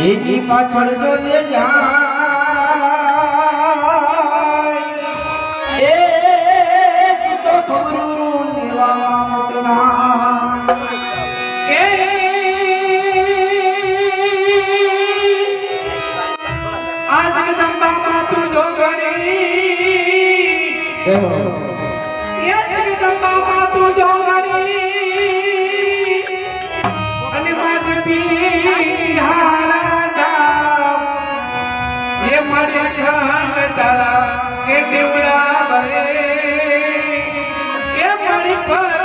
એની પાછળ જોજે જાય એ તો ખબરું લેવા મોટના એ આજ જગદંબા તું જો ગણી એ જગદંબા તું જો ગણી અને મારી મારી ખ્યાલ તારા એ દેવડા ભરે એ મારી પર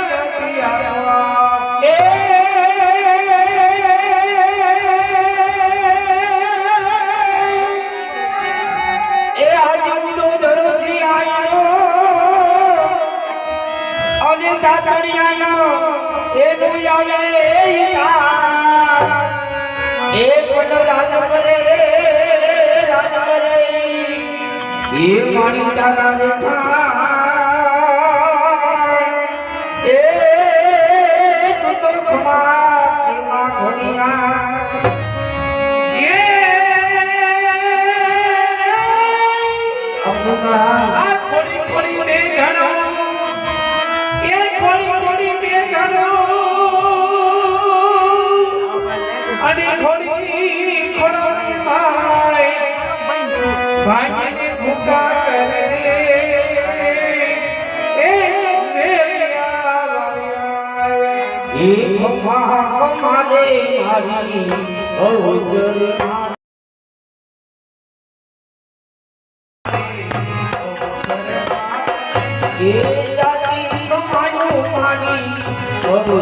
એ આજનો દરજી આયો અને તાતણિયાનો એનું આવે એ પણ રાજ કરે એ મારી તારા રેઠા એ તો ખમા માં ઘોડીના એ અમુના આ ખોડી ખોડી ને ઘણો એ ખોડી ખોડી ને ઘણો અને ખોડી ખોડોની ભાઈ ને ભૂખા કરે એ ખમા ખમા રે મારી ઓજર એ દાદી ખમાનું પાણી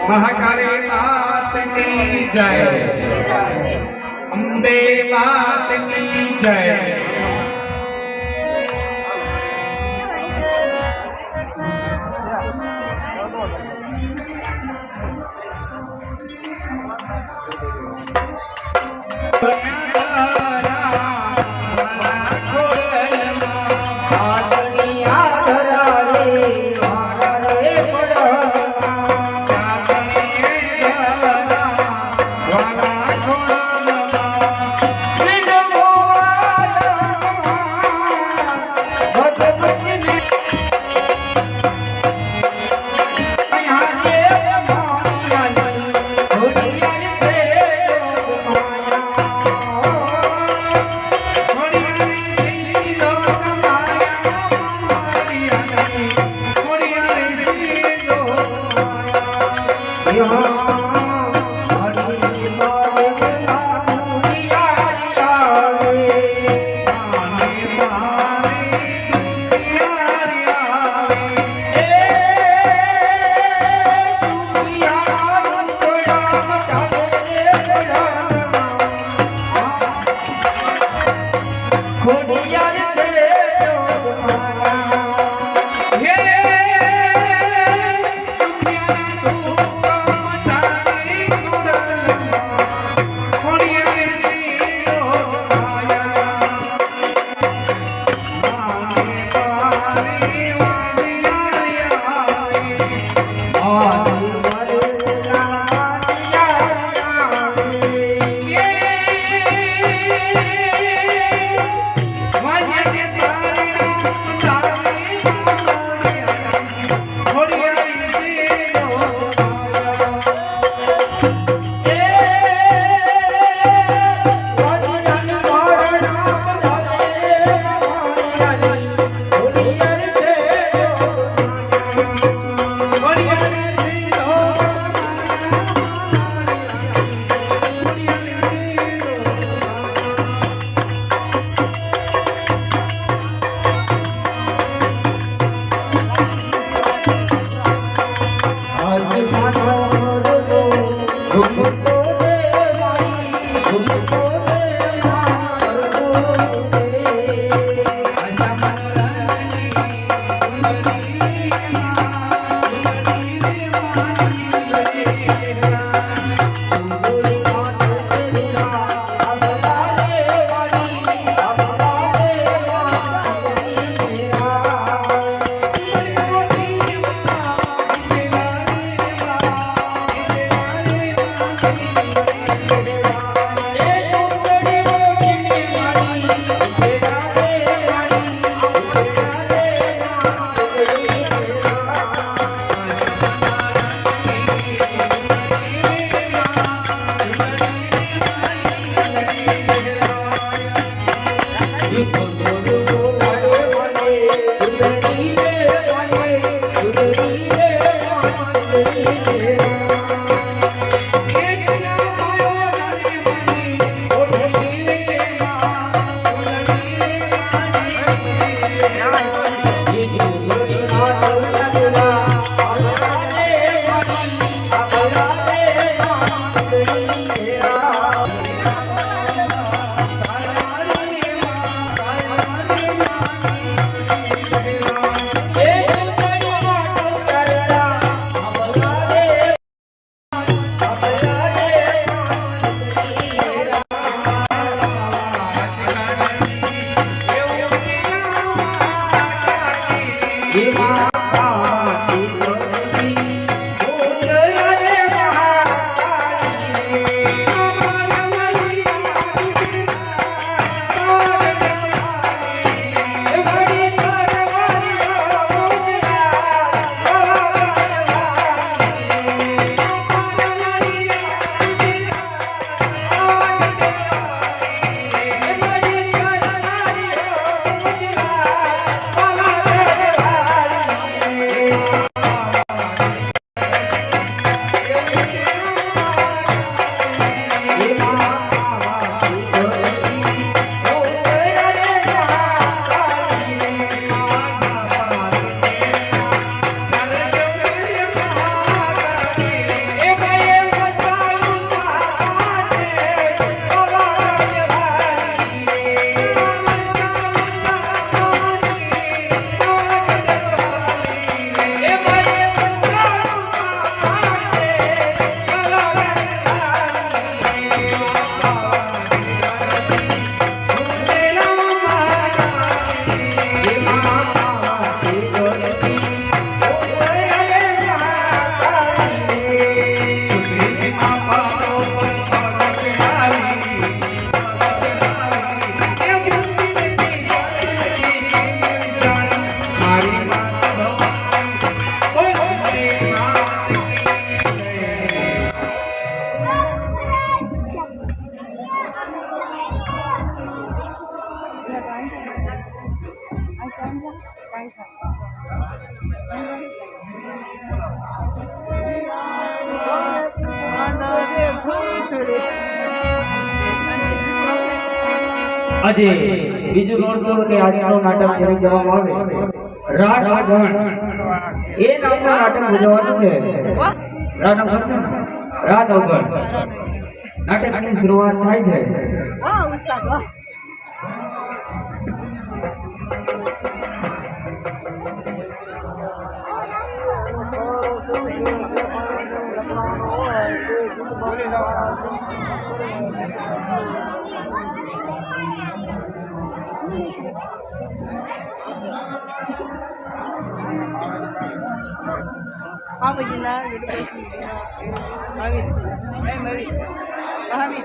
महाकाली मात की जय, अम्बे मात की जय। એ આજે બીજું નોંધવું કે આજનું નાટક કરી જવામાં આવે રાત અગણ એ નામનું નાટક ભજવવાનું છે. રાત અગણ નાટકની શરૂઆત થાય છે. Apa jelas gitu sih? Mami, mami, mami.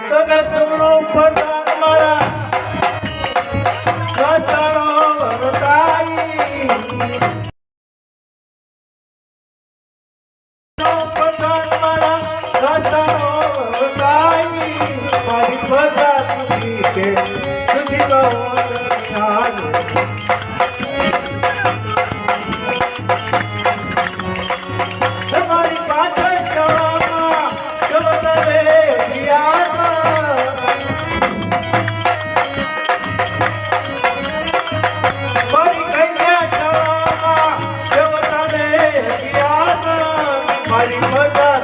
તમે સુનો પતાન મારા રચનો વરતાઈ પતાન મારા રચનો વરતાઈ મારી બધા સુધી કે સુધી નો તમારી પાછળ જવામાં જવતરે મારી બધા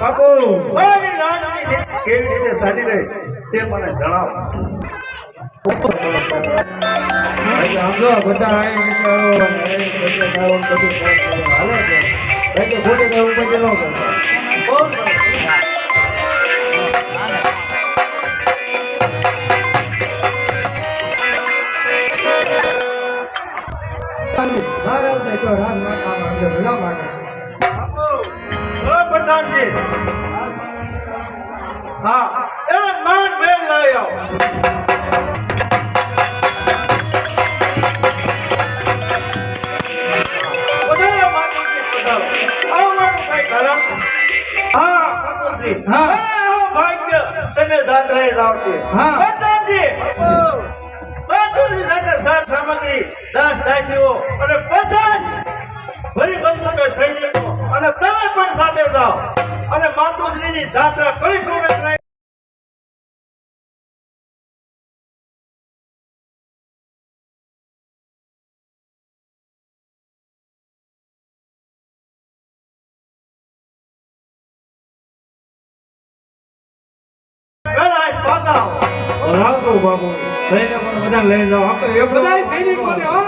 બાપુ મારી નાની કેવી રીતે સારી રહી તે મને જણાવો. સમજો બધા હાલે છે ખોટી કઈ ઉપર ન કરતા. બહુ સરસ. મહારાજ તો રાજ માતા ભલા માટે ઓ પ્રધાનજી, હા એ માન મેલ લઈ આવો. વધારે માનવજી પધારો. આવો મારું કઈ કારણ? હા પ્રભુશ્રી, હા. આવો ભાગ્ય તમે જાત્રાએ જાઓ છો. હા. પ્રધાનજી, બાપુજી સાથે સાર સામગ્રી દાસ દાસીઓ અને પચાસ ભરી બંદૂકો સૈનિકો અને તમે પણ સાથે જાઓ અને માતુશ્રીની જાત્રા પરિપૂર્ણ કરાવી. વેળાએ પાછા આવો. આવશો બાબુ સૈનિકોને બધા લઈ જાઓ આપણે એક બધા સૈનિકોને હો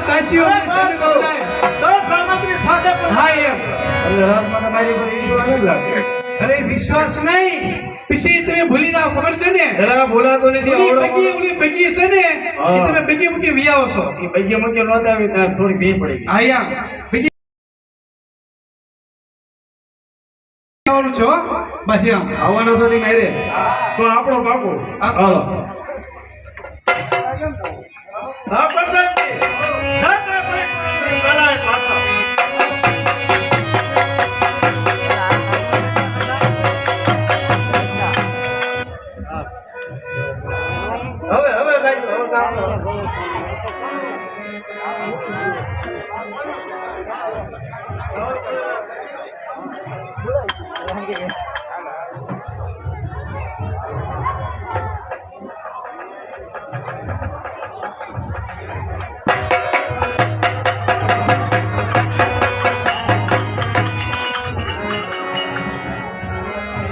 દાસીઓને સૈનિકો બધાય સૌ સામગ્રી સાથે પણ હા એમ એટલે રાજમાતા મારી પર ઈશ્વર નહીં લાગે. અરે વિશ્વાસ નહીં પછી તમે ભૂલી જાવ ખબર છે ને જરા બોલાતો નથી ઓલી પૈકી છે ને એ તમે પૈકી મૂકી વિયાવો છો પૈકી મૂકી નોંધ આવી ત્યાં થોડી ભીડ પડી ગઈ. આયા પૈકી આવવાનું છો બસ એમ આવવાનો છો ની મારે તો આપણો પાકો હાલો. હા પ્રધાનજી, જાત્રા પરિપૂર્ણ વેળાએ પાછા આવો. હવે ગાઈઓ, હવે સાંભળો.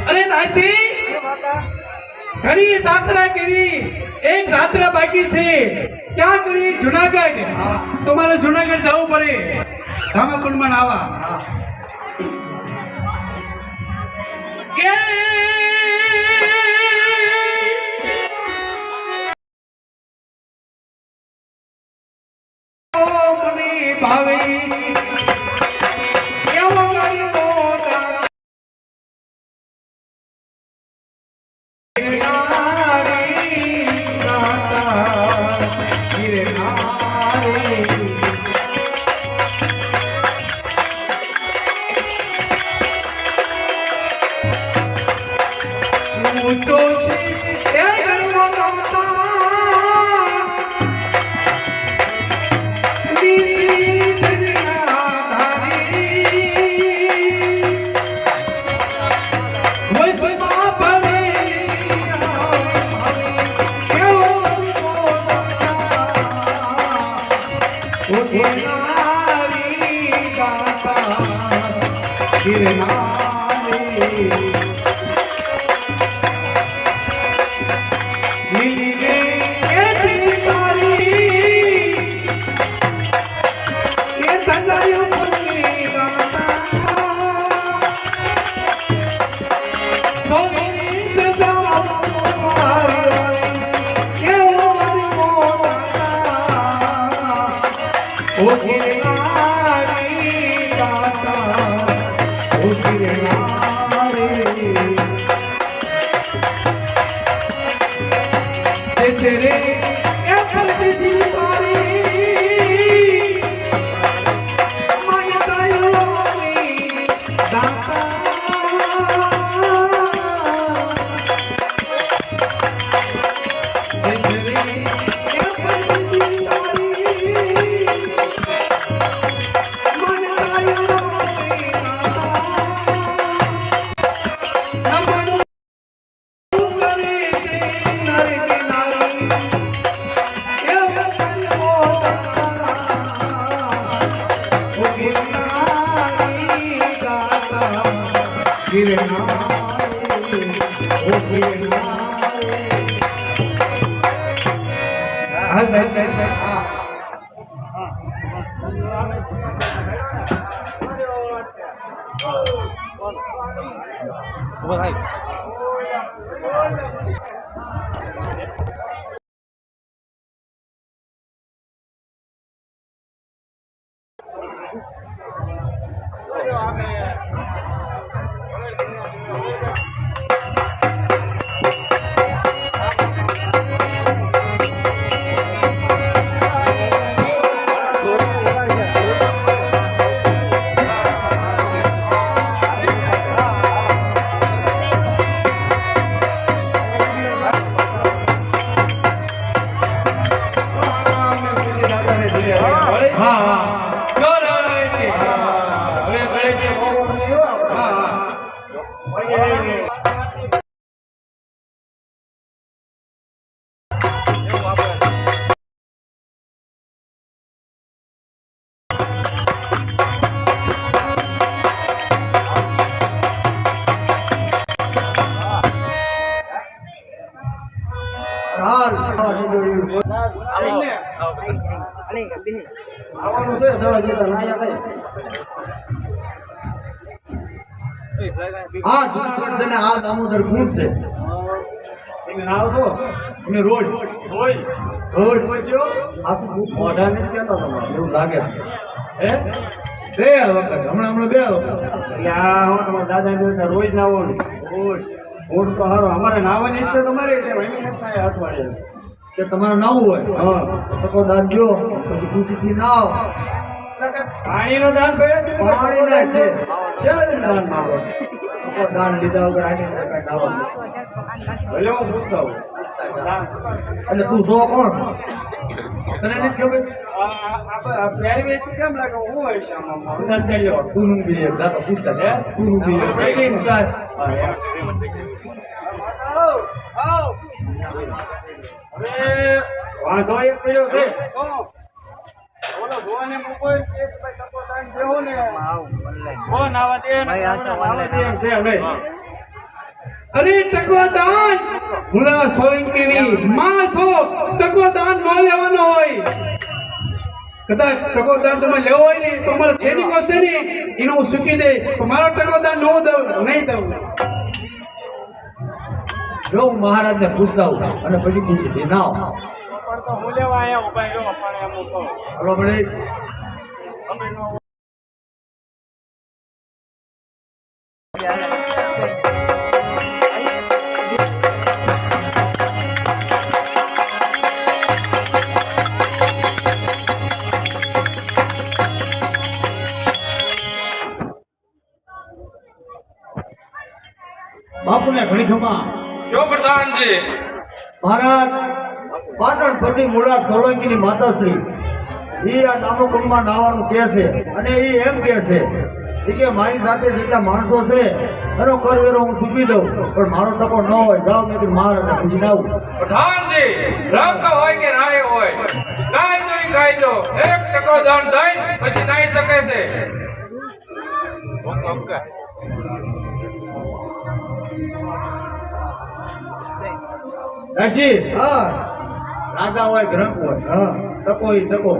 અરે નાસી ઘણી જાત્રા કરી એક જાત્રા બાકી છે ક્યાં કરી જુનાગઢ તમારે જુનાગઢ જવું પડે ધામાકુંડમાં નાવા મને ભાવે કેવો ગરીબો હાલ ભાઈ હા હા કર હવે ગળે કે હા હા આવવાનું છે જવા દેતા ના આયા કઈ આ જુનાગઢ છે ને આ દામોદર કુંડ છે તમે નાવ છો અમે રોજ રોજ રોજ આખું મોઢા નથી કહેતા તમારે એવું લાગે છે હે બે વખત હમણાં બે વખત એટલે આ હું તમારા દાદા જોતા રોજ નાવાનું રોજ ઓઢ તો હારો અમારે નાવાની ઈચ્છા તમારી છે ભાઈ મને થાય અઠવાડિયે કે તમારે નાવું હોય હા તો દાન દો પછી ખુશીથી નાવ પાણીનો દાન પડે છે પાણી ના છે શેના દાન માંગો દાન લીધા વગર આની અંદર કાંઈ નાવા ભલે હું પૂછતા હોઉં અને તું સો કોણ તને નથી ખબર પ્યારી વેચતી કેમ લાગે હું હોય છે આમાં પૂછા જ કહી દેવા તું નું બી દાદા પૂછતા હે તું નું બી પૂછતા હવે વાંધો એક પડ્યો છે બોલો જોવાને કોઈ એક ભાઈ ટકો દાન દેવો ને ફોન આવા દે ને આવા દે એમ છે નહીં અરે ટકોદાન ભૂલા સોલંકીની માં છો ટકોદાન ન લેવાનો હોય કદાચ ટકોદાન તમે લેવો હોય ને તો મારા જેની પાસે ને એને હું સૂકી દે તો મારો ટકોદાન ન દઉં નહીં દઉં જો હું મહારાજને પૂછતા હોઉં અને પછી ખુશીથી નાવ પણ તો હું લેવા આયા ઉભા રહ્યો પણ એમ તો હાલો પડે બાપુને ઘણી ખમા જો પ્રધાનજી મહારાજ પાટણ પતિ મૂળા સોલંકીની માતાશ્રી ઈ આ નામો કુંડમાં નાવાનું કહે છે અને ઈ એમ કહે છે ઈ કે મારી સાથે જેટલા માણસો છે એનો કરવેરો હું ચૂકી દઉં પણ મારો ટકો ન હોય જાઓ મેં મહારાજને પૂછીને આવું પ્રધાનજી રંગ હોય કે રાય હોય કાયદો ઈ કાયદો એક ટકો દાન દઈ પછી નાઈ શકે છે રાશી હા રાજા હોય ગ્રંથ હોય હા ટકો ઈ ટકો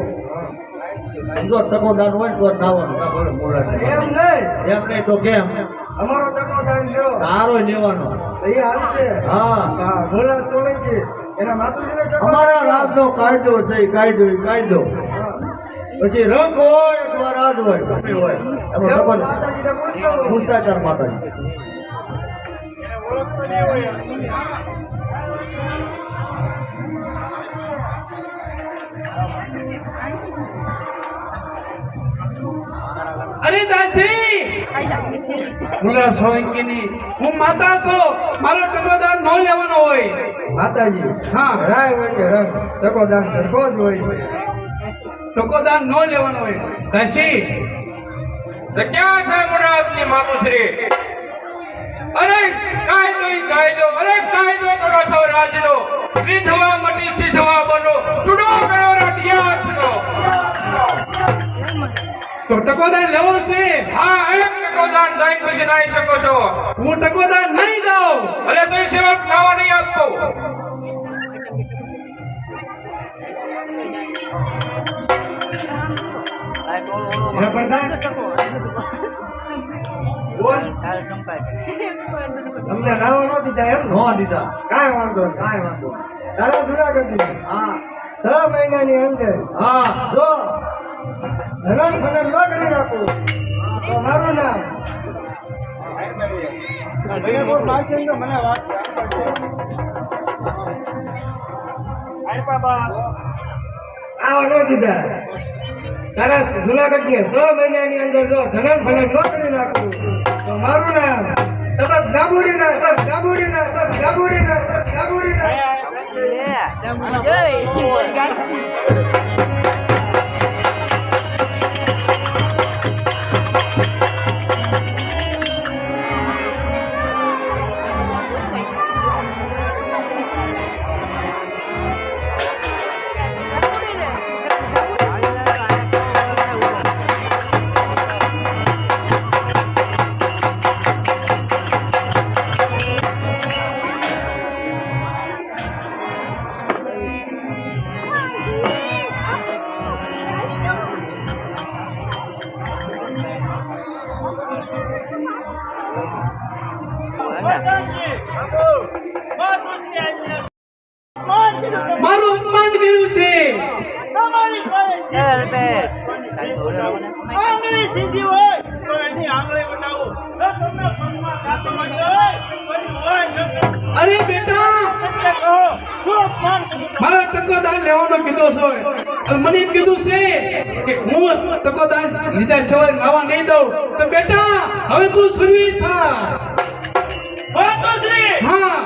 જો ટકો દાન હોય તો નાવાનું ના ભલે મૂળા એમ નહીં તો કેમ અમારો ટકો દાન લ્યો તારો લેવાનો એ આવશે હા ભોળા સોલંકી એના માતુજીને ટકો અમારા રાજનો કાયદો છે ઈ કાયદો પછી રંગ હોય અથવા રાજ હોય ગમે હોય એમાં ટકો માતાજીને પૂછતો પૂછતા ચાર માતાજી ઓળખતો નહીં હોય અરે દાસી ભૂલા સોલંકીની હું માતા છો મારો ટકોદાન ન લેવાનો હોય માતાજી હા રાય હોય કે રંગ ટકો દાન સરખો જ હોય ટકોદાન ન લેવાનો હોય દાસી તો ક્યાં છે મુરાદની માતુશ્રી અરે કાયદો ઈ કાયદો અરે કાયદો કરો સૌરાજનો વિધવા મટી સિધવા બનો ચૂડો કરો રટિયાસનો તો ટકોદાન લેવો છે હા એક ટકો દાન દઈ પછી નાઈ શકો છો હું ટકોદાન નહીં દઉં અરે તો એ સિવાય ખાવા નહીં આપતો હે પ્રધાન બોલ તમને નાવા નો દીધા એમ નો દીધા કાંઈ વાંધો નહીં, કાંઈ વાંધો નહીં. તારા જુનાગઢ હા 6 મહિનાની અંદર હા જો ધનન ફનન ન કરી રાખું તો મારું નામ મને વાત આવા ન દીધા તારા જુનાગઢ ની 6 મહિનાની અંદર જો ધનન ફનન ન કરી રાખું તો મારું નામ તબક જાબુડીના તબક જાબુડીના તબક જાબુડીના તબક જાબુડીના મારું અપમાન કર્યું છે. આંગળી સીધી હોય તો એની આંગળી બનાવો જો તમને મનમાં કાતમાં હોય કોઈ હોય ન અરે બેટા કહો શું અપમાન કર્યું? મારા ટકોદાન લેવાનો કીધો છો અને મને એમ કીધું છે કે હું ટકોદાન લીધા છવાય નાવા નહીં દઉં તો બેટા હવે તું સુરવીર થા. માતુશ્રી હા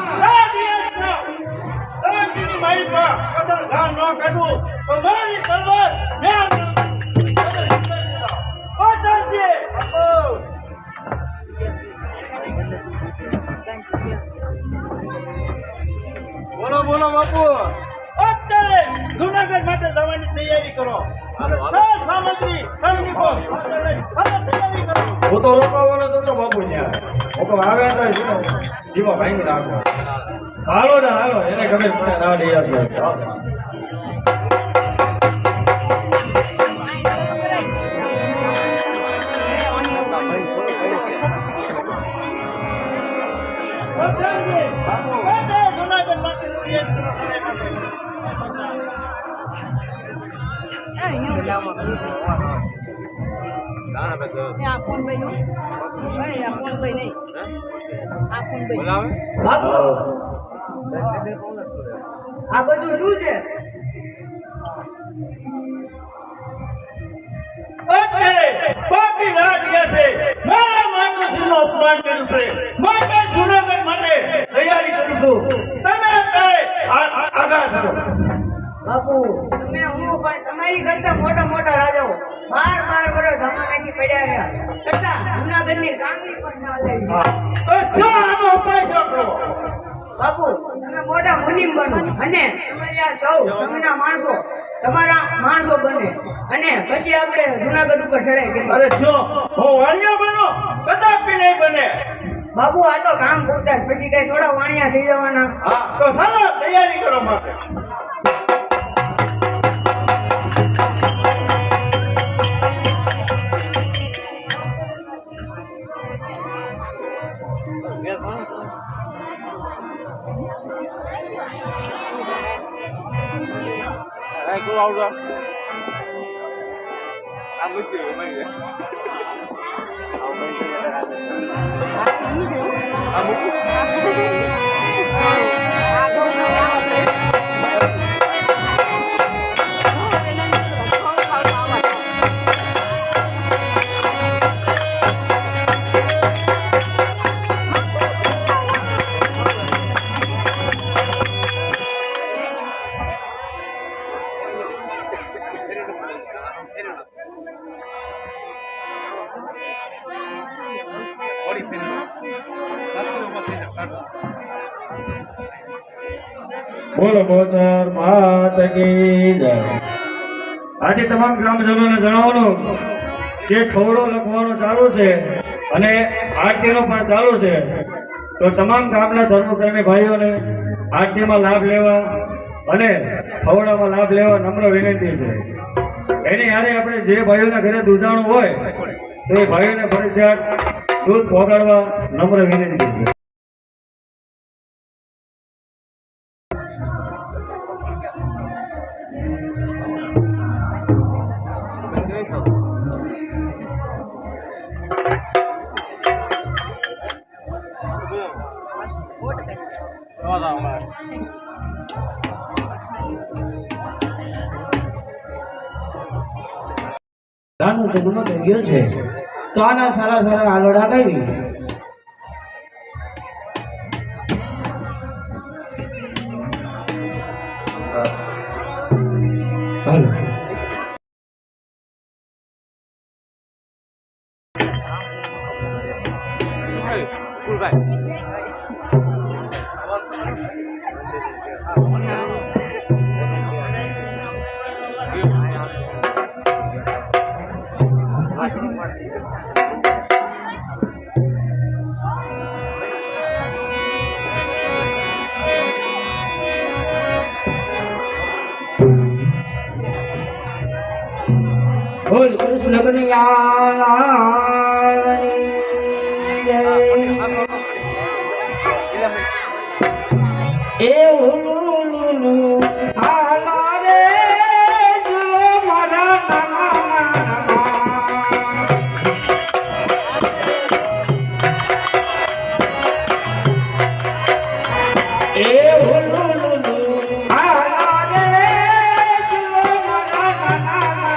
મારી પર કસર ઘાણ ન કાઢવું તો મારી તલવાર મેં બોલો બોલો બાપુ અત્યારે જુનાગઢ માટે જવાની તૈયારી કરો અને સૌ સામગ્રી સૈનિકો તૈયારી કરો. હું તો રોકાવાનો તો બાપુ ત્યાં હું તો આવે તો જીવો ભાઈ રાખો હાલો ને હાલો એને ખબર પડે ના લઈ આવશે જુનાગઢ માટે તૈયારી કરો આ બધું શું છે? અત્યારે પાપી રાજ છે મારા માતુશ્રીનું અપમાન કર્યું છે માટે જુનાગઢ માટે તૈયારી કરું છું. તમે અત્યારે આઘાત કરો. બાપુ તમે હું પણ તમારી કરતા મોટા મોટા રાજાઓ 12 વર્ષ ધમાનાથી પડ્યા રહ્યા છતાં જુનાગઢની કાંગરી પણ ના લઈ છે. તો જો આનો ઉપાય શું કરો? બાપુ તમે મોટા મુનિમ બનો અને તમારી આ સૌ સમયના માણસો તમારા માણસો બને અને પછી આપણે જુનાગઢ ઉપર ચડાઈ કરીએ. અરે શું હું વાણિયો બનો? કદાપી નહીં બને. બાપુ આ તો કામ પૂરતા જ, પછી કઈ થોડા વાણિયા થઈ જવાના. હા તો ચાલો તૈયારી કરો માટે. બોલો બોચર માત કી જય. આજે તમામ ગ્રામજનોને જણાવવાનું કે ખવડો લખવાનો ચાલુ છે અને આરતીનો પણ ચાલુ છે. તો તમામ ગામના ધર્મપ્રેમી ભાઈઓને આરતીમાં લાભ લેવા અને ખવડામાં લાભ લેવા નમ્ર વિનંતી છે. એની હારે આપણે જે ભાઈઓના ઘરે દૂધાણું હોય તો એ ભાઈઓને ફરજિયાત દૂધ પહોંચાડવા નમ્ર વિનંતી છે. રાનો જન્મ થઈ ગયો છે તો આના સારા સારા આલોડા ગાવી. હાલો. બોલ કૃષ્ણ કનૈયાલાલની જય. એ ઉલુલુલુ હાલા રે જુલો મારા નાના. એ ઉલુલુલુ હાલા રે જુલો મારા નાના.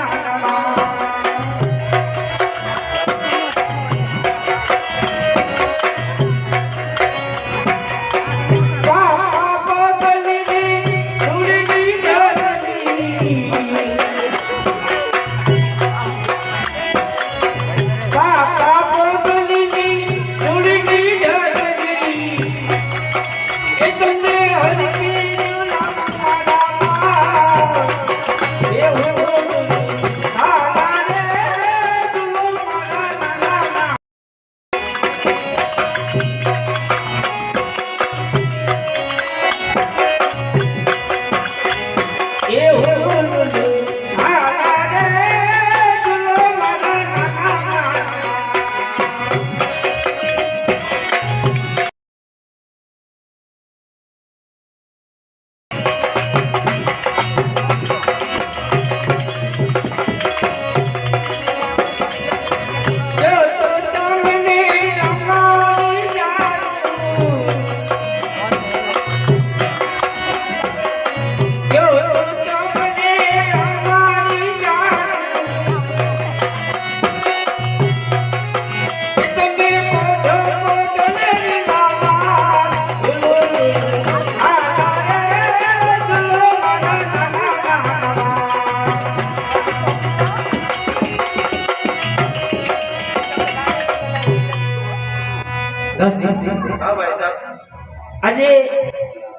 આજે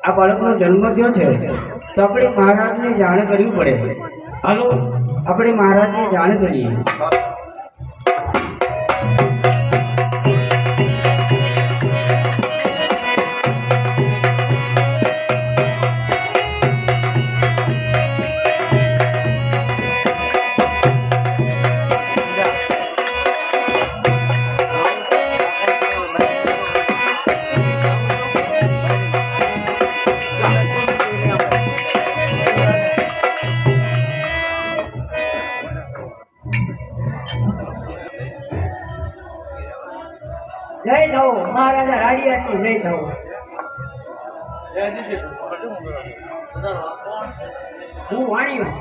આ બાળકનો જન્મ થયો છે તો આપણે મહારાજને જાણ કરવી પડે. હાલો આપણે મહારાજને જાણ કરીએ. જય થવો મહારાજા રાડિયાસની જય થવો. હું વાણિયો.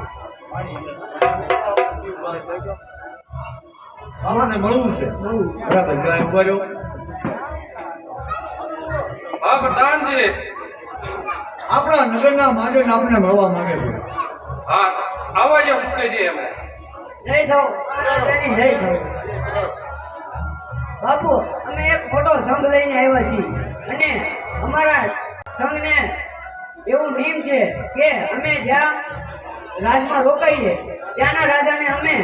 અમારે મળવું છે. બરાબર જય ઉભા રહ્યો. હા પ્રધાનજી. આપણા નગરના મહાજન આપને મળવા માંગે છે. હા આવા જો કહેજે એમ. જય થવો મહારાજાની જય થવો. બાપુ અમે એક મોટો સંઘ લઈને આવ્યા છીએ અને અમારા સંઘને એવું નિયમ છે કે અમે જ્યાં રાજમાં રોકાઈએ ત્યાંના રાજાને અમે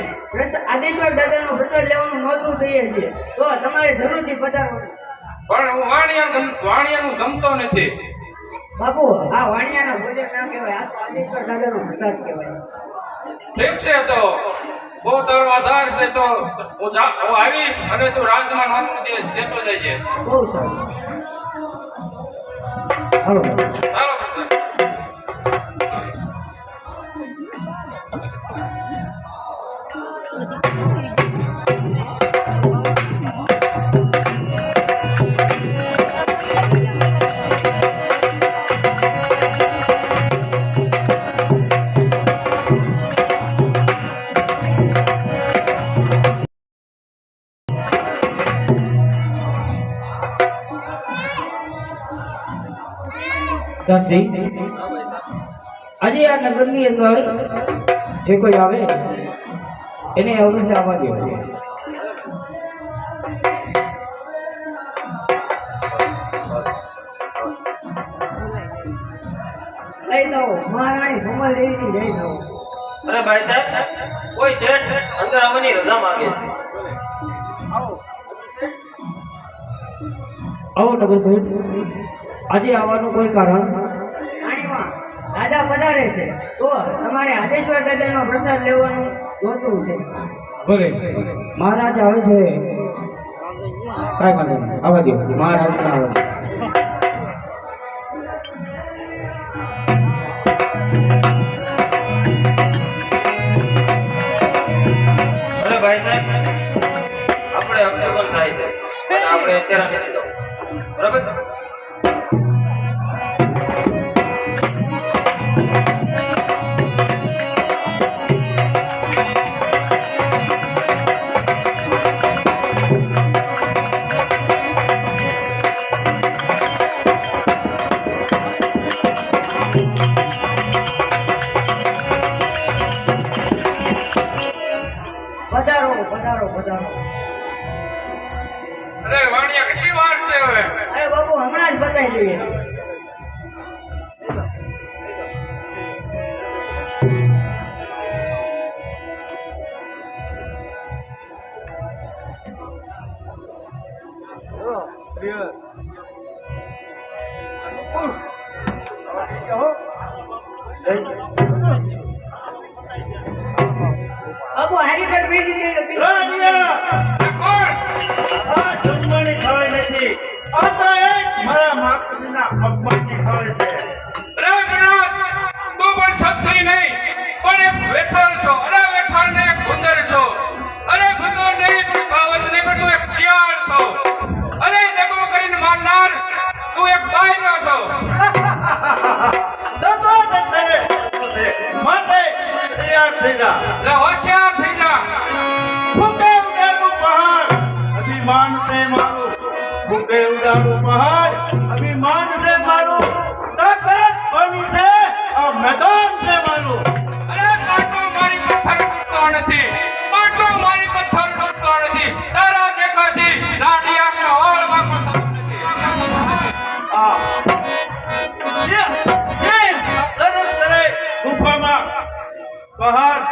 આદેશ્વર દાદાનો પ્રસાદ લેવાનું નોંધવું દઈએ છીએ. તો તમારે જરૂરથી પધારવાનું. પણ હું વાણિયાનું જમતો નથી. બાપુ આ વાણિયાના ભોજન ના કહેવાય, આ તો આદેશ્વર દાદાનો પ્રસાદ કહેવાય. ઠીક છે તો બહુ તારો આધાર છે તો હું આવીશ અને તું રાજમાં નામનું દેતો જજે. બહુ સારું. હાલો. ચાલો દાસી, આજે આ નગરની અંદર જે કોઈ આવે એને અવશ્ય આવવા દો. લઈ જાઓ મહારાણી સોમલ દેવીની જય જાઓ. અરે ભાઈ સાહેબ, કોઈ શેઠ અંદર આવવાની રજા માંગે છે. આવો નગર શેઠ, આજે આવવાનું કોઈ કારણ? રાણીમાં રાજા પધારે છે તો તમારે આદેશ્વર દાદાનો પ્રસાદ લેવાનું જોતું છે. ભલે મહારાજ આવે છે. કાંઈ વાંધો નહીં, આવવા દો મહારાજ આવવા દો. અરે ભાઈ સાહેબ, આપણે અપશગુન થાય છે અને આપણે અત્યારે નથી જવું. બરાબર? પધારો પધારો પધારો. અરે વાણિયા કેટલી વાર છે હવે? અરે બાપુ હમણાં જ બતાવી દઈએ. બાપુ હરીફળ બેસી જઈએ. રાણીયા, કોણ? આ જમવાની થાળી નથી, આ તો એક મારા માતાજીના અપમાનની થાળી છે. રામરાજ, તું પણ છત્રી નહીં પણ એક વેઠાણ છો. અરે વેઠાણને એક ભૂંદર છો. અરે ભૂંદર નહીં પણ સાવજ નહીં પણ તું એક શિયાળ છો. અરે દેખો કરીને મારનાર તું એક બાયનો છો. દતો દત્તને માટે તૈયાર થઈ જા. લે હોશિયાર થઈ જા. ફૂકે ઉડાડું પહાડ, અભિમાન છે મારું. ફૂકે ઉડાડું પહાડ, અભિમાન છે મારું. તાકાત કોની છે? આ મેદાન છે મારું. અરે કાંટો મારી પથ્થર તૂટતો નથી. કાંટો મારી પથ્થર તૂટતો નથી. તારા દેખાથી લાડિયાના ઓળમાં પણ થતું નથી. આ જે તરત કરે ગુફામાં પહાડ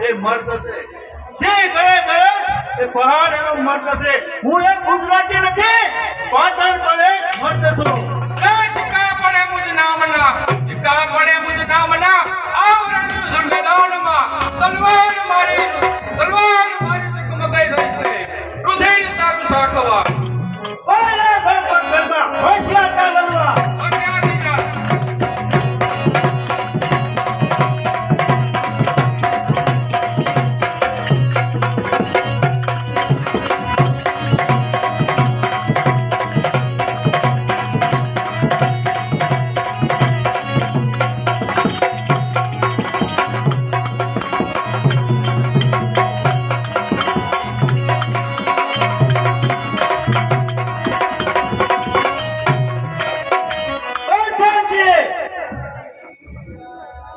એ મર્દ છે. જે કરે કરે એ પહાડ એનો મર્દ છે. હું એક ગુજરાતી નથી, પાટણ પડે મર્દ છું. ચિકા પડે મુજ નામના, ચિકા પડે મુજ નામના. આવરણ મેદાનમાં તલવાર મારી ચકમકાઈ રહી છે. રુધિર તારું સાઠવા. ઓલે ભગવાન ગરબા, હોશિયાર ચાલવા. હોશિયાર થઈ જા.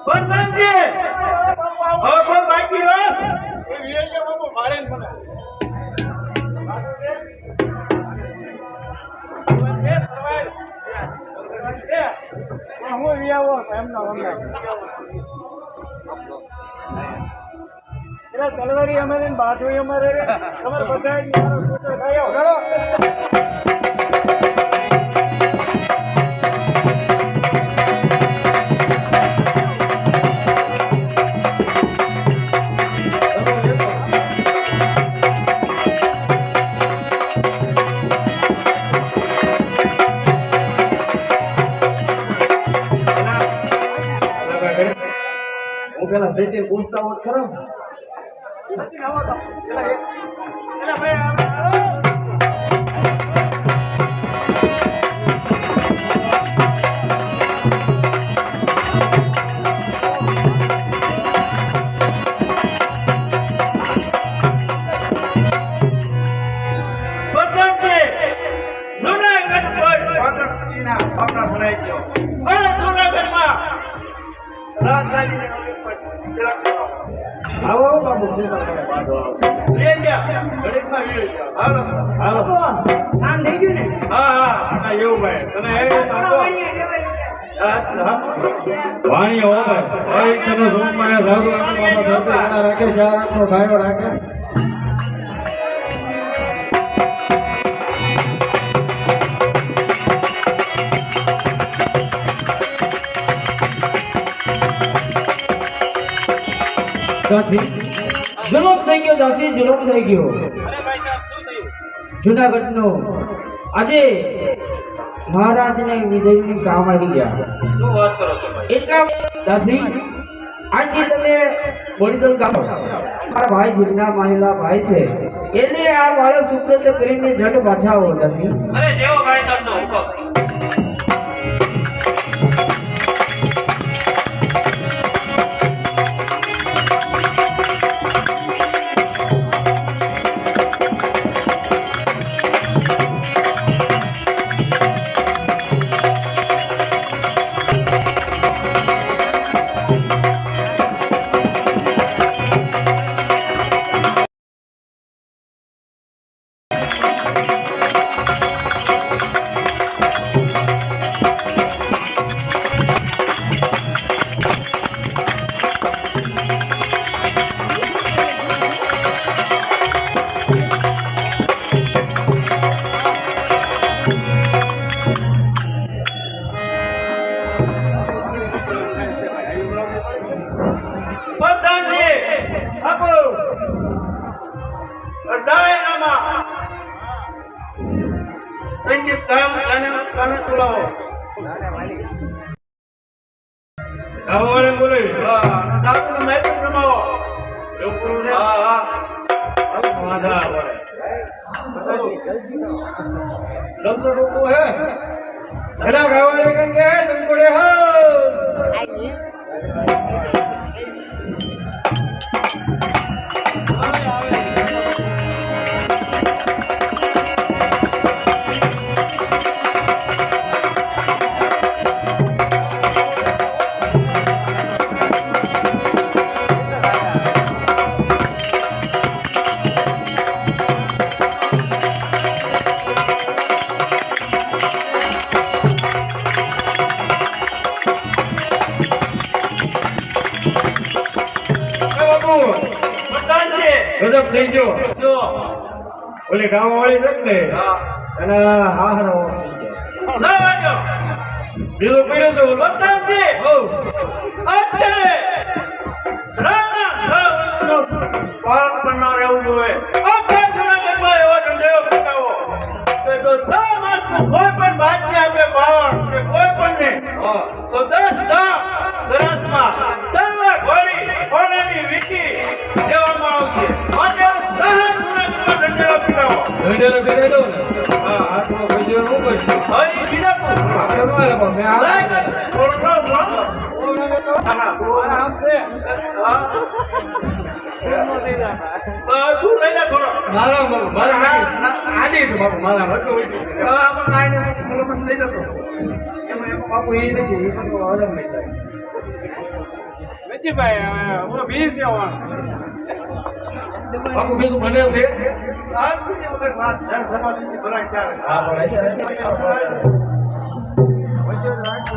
પ્રધાનજી, હવે કોઈ બાકી રહે? તલવારી અમારે બાજુ અમારે તમારે બધા હું પેલા સેટી પૂછતા હોત ખરો પ્રધાનજી, જૂનાગઢ પર પાટણના ભાવના ભરાઈ ગયો. અને જૂનાગઢમાં રાજધાનીને નવી પર તિલક કરો. આવો બાબુ પૂછતા કરે પાછો આવો લઈ ગયા. ઘડીકમાં વીળી ગયા. હાલો. હાલો કામ થઈ ગયું ને હા, હા. આ એવું ભાઈ. તને એ આપો. હાથ, હાથ. વાણી હો ભાઈ ભાઈ તને સોમમાં સાધુ બાબા ધરતી રાખે શાળાનો સાયો રાખે જુલુમ થઈ ગયો દાસી જુલુમ થઈ ગયો જુનાગઢનો આજે મહારાજને વિજયની કામ આવી ગયા શું વાત કરો છો ભાઈ એટલા દાસી આજે તમે બોડીદોલ ગામ મારા ભાઈ જીવના માનેલા ભાઈ છે એટલે આ બાળક સુપ્રત કરીને જડ પાછાવો દાસી અરે જેવો ભાઈ સાહેબનો હુકમ પ્રધાનજી, આપો. ડાયનામાં સંગીત કાને બોલાવો. ગામવાળે બોલે હા, દારૂનું મહેમાન રમાવો. એવું પૂરું છે હા, હા. વાંધા આવે દર્શક લોકો હે એના ગામવાળે કઈ કે તંકોડે હો પ્રધાનજી, ગજબ થઈ ગયો જો. ઓલી ગામવાળી છે ને હા. એના હાહારો ના વાંચો. બીજું પીડ્યો છે ઓલો પ્રધાનજી, હો અત્યારે રાણા સાવસનું પાલન કરનાર એવું જોઈએ. આખા જૂનાગઢમાં એવા ઢંઢેરો પીટાવો કે જો 6 માસનું કોઈ પણ બાજી આપે બાવળ કે કોઈ પણને, તો 10 ધામ ગરાસમાં સર્વ ઘોડી સોનાની વીંટી દેવામાં આવશે. માટે સહજ જૂનાગઢમાં ઢંઢેરો પીટાવો. ઢંઢેરો પીડાઈ દઉં ને હા હાથમાં ગજ્યો શું કરશું હજી બીજા આપણે નો હાલે પણ મેં આ તું લઈ લે થોડો. મારા આદેશ બાપુ મારા હતો બાપુ એ નથી એ પણ હરમ નહીં થાય બાપુ બીજું બને છે આ બીજી વખત વાત ધર ધમાલી ભરાય ત્યારે. હા પણ